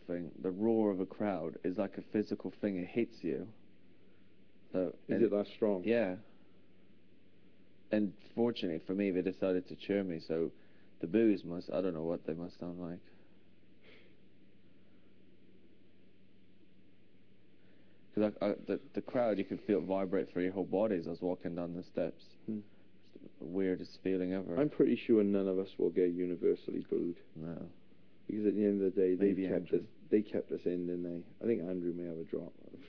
thing, the roar of a crowd is like a physical thing. It hits you. So Is it that strong? Yeah. And fortunately for me, they decided to cheer me. So the boos I don't know what they must sound like. Because the crowd, you could feel it vibrate through your whole body as I was walking down the steps. Hmm. It's the weirdest feeling ever. I'm pretty sure none of us will get universally booed. No. Because at the end of the day, Maybe they kept us in, didn't they? I think Andrew may have a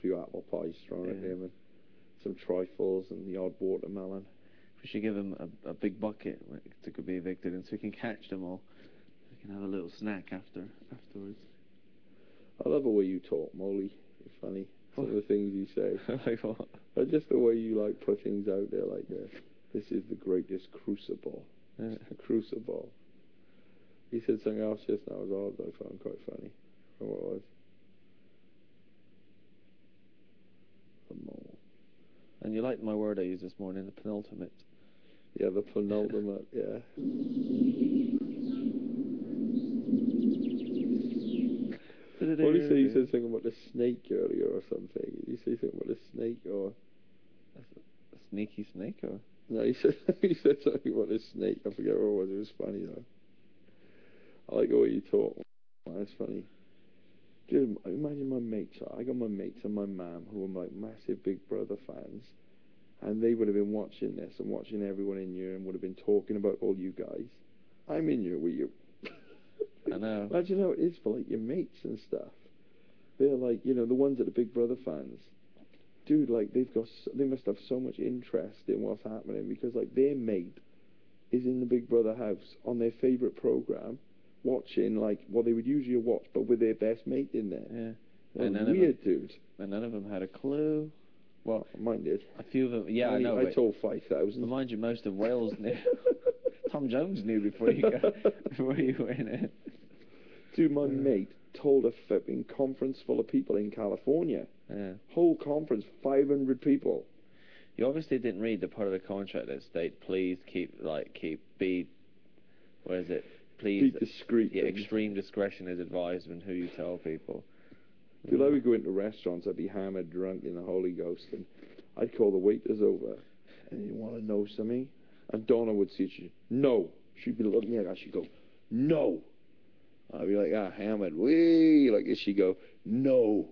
few apple pies thrown at him, and some trifles and the odd watermelon. We should give him a big bucket to be evicted, and so we can catch them all. We can have a little snack afterwards. I love the way you talk, Molly. You're funny. Some of the things you say. Like what? Just the way you like put things out there like this. This is the greatest crucible. Crucible. He said something else just now as well that I found quite funny. I don't know what it was. The mole. And you liked my word I used this morning, the penultimate. Yeah, the penultimate, yeah. What did he say? You said something about the snake earlier or something. Did you say something about the snake or... A sneaky snake or... No, he said something about the snake. I forget what it was. It was funny though. I like the way you talk. That's funny. Dude, imagine my mates. I got my mates and my mum who are like massive Big Brother fans, and they would have been watching this and watching everyone in here and would have been talking about all you guys. I'm in here with you. I know. Imagine how it is for like your mates and stuff. They're like, you know, the ones that are Big Brother fans. Dude, like they must have so much interest in what's happening because like their mate is in the Big Brother house on their favourite programme, watching like what they would usually watch, but with their best mate in there. Yeah. And weird, dude. And none of them had a clue. Well, mine did. A few of them, yeah, I know. I told 5,000. But mind you, most of Wales knew. Tom Jones knew before you went in. Dude, my mate told a flipping conference full of people in California. Yeah. Whole conference, 500 people. You obviously didn't read the part of the contract that states, please be discreet. Yeah, extreme discretion is advised when who you tell people. Dude, I would go into restaurants, I'd be hammered, drunk in the Holy Ghost, and I'd call the waiters over, and you want to know something? And Donna would see it, no. She'd be looking at us, she'd go, no. I'd be like, hammered, wee, like this. She'd go, no,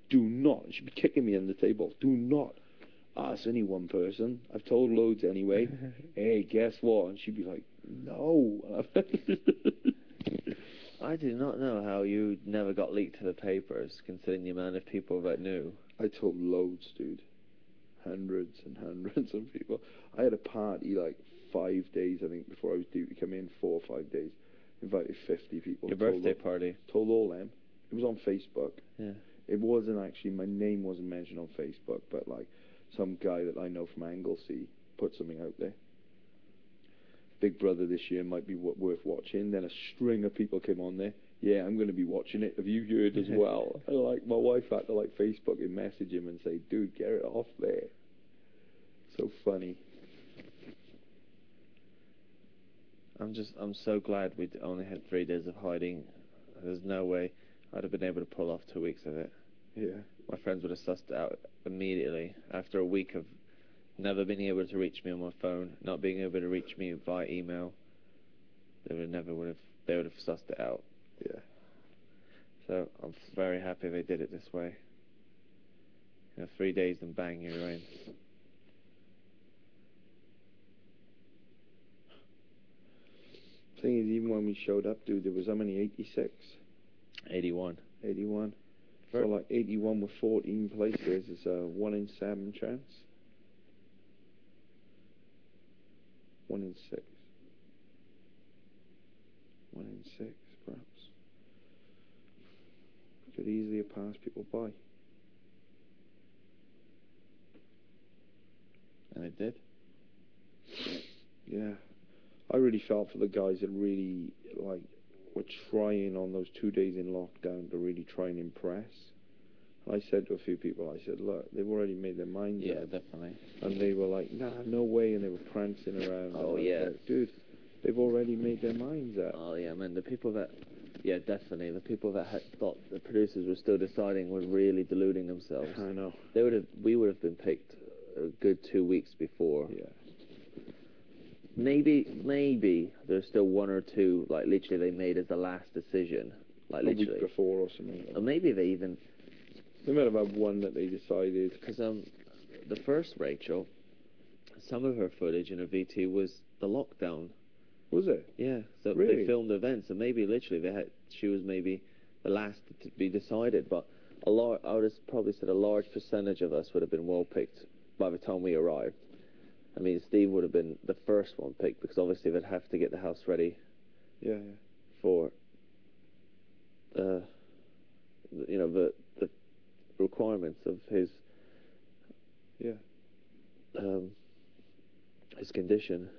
do not. She'd be kicking me on the table, do not ask any one person. I've told loads anyway. Hey, guess what? And she'd be like, no. I do not know how you never got leaked to the papers, considering the amount of people that knew. I told loads, dude. Hundreds and hundreds of people. I had a party like 5 days, I think, before I was due to come in, 4 or 5 days. Invited 50 people. Your birthday party? Told all them. It was on Facebook. Yeah. It wasn't actually, my name wasn't mentioned on Facebook, but like some guy that I know from Anglesey put something out there. Big Brother this year might be worth watching. Then a string of people came on there. Yeah, I'm going to be watching it. Have you heard as well? And like my wife had to like Facebook and message him and say, dude, get it off there. So funny. I'm so glad we only had 3 days of hiding. There's no way I'd have been able to pull off 2 weeks of it. Yeah. My friends would have sussed it out immediately after a week of never being able to reach me on my phone, not being able to reach me via email. They would have sussed it out. Yeah. So I'm very happy they did it this way. 3 days and bang, you're in. Thing is, even when we showed up, dude, there was how many? 86? 81. 81. So like 81 with 14 places is a 1 in 7 chance. 1 in 6. 1 in 6, perhaps. Could easily have passed people by. And it did? Yeah. I really felt for the guys that really, like, were trying on those 2 days in lockdown to really try and impress. And I said to a few people, I said, look, they've already made their minds up. Yeah, definitely. And they were like, nah, no way, and they were prancing around. Oh, yeah. Like, dude, they've already made their minds up. Oh, yeah, man, the people that... Yeah, definitely. The people that thought the producers were still deciding were really deluding themselves. I know. We would have been picked a good 2 weeks before. Yeah. Maybe there's still one or two, like literally they made as the last decision, like A literally. week before or something. Or maybe they might have had one that they decided. because the first Rachel, some of her footage in her VT was the lockdown. Was it? Yeah, so Really? they filmed events, and maybe literally she was maybe the last to be decided, but I would have probably said a large percentage of us would have been well picked by the time we arrived. I mean, Steve would have been the first one picked because obviously they'd have to get the house ready. Yeah. For the requirements of his his condition.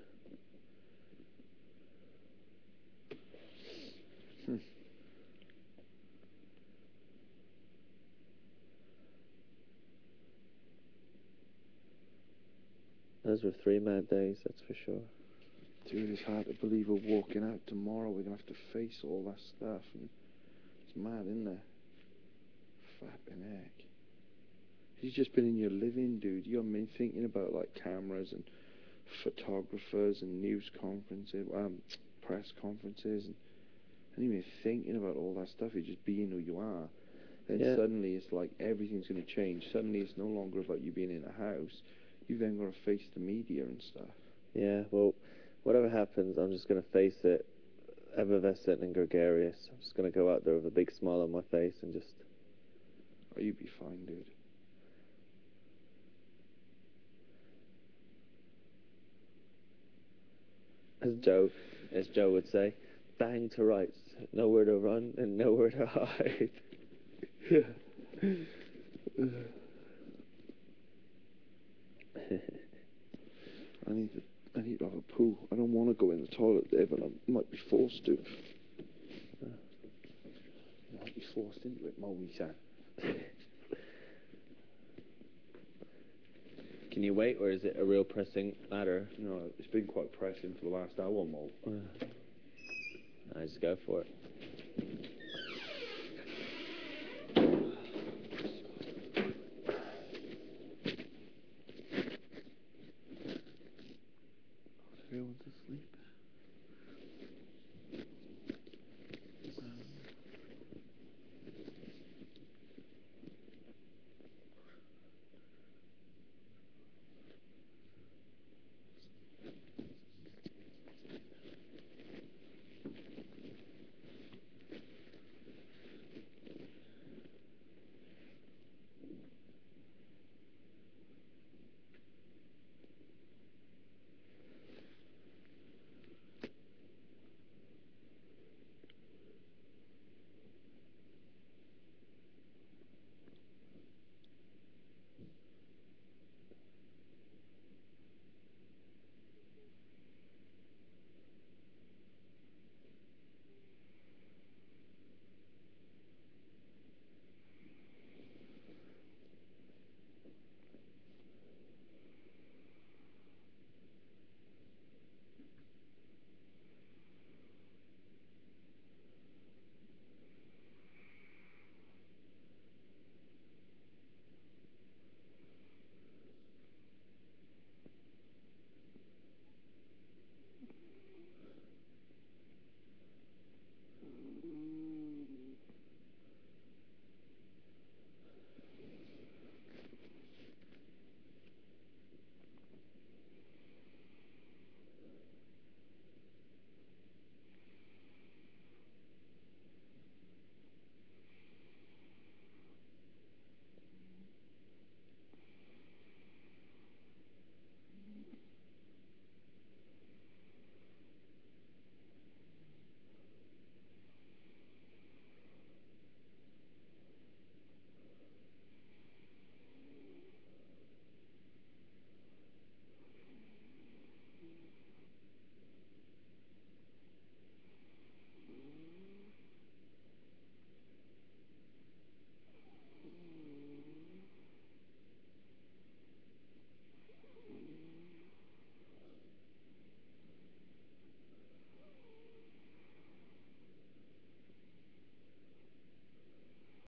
Those were 3 mad days, that's for sure. Dude, it's hard to believe we're walking out tomorrow. We're going to have to face all that stuff. And it's mad, isn't it? Flipping heck. He's just been in your living, dude. You haven't been thinking about, like, cameras and photographers and news conferences, press conferences. And I didn't even thinking about all that stuff. You're just being who you are. Then suddenly it's like everything's going to change. Suddenly it's no longer about you being in a house. You've then got to face the media and stuff. Yeah, well, whatever happens, I'm just going to face it effervescent and gregarious. I'm just going to go out there with a big smile on my face and just... Oh, you'll be fine, dude. As Joe would say, bang to rights, nowhere to run and nowhere to hide. I need to have a poo. I don't want to go in the toilet there, but I might be forced to. I might be forced into it, Moe-san. Can you wait, or is it a real pressing matter? No, it's been quite pressing for the last hour, Mo. I just go for it.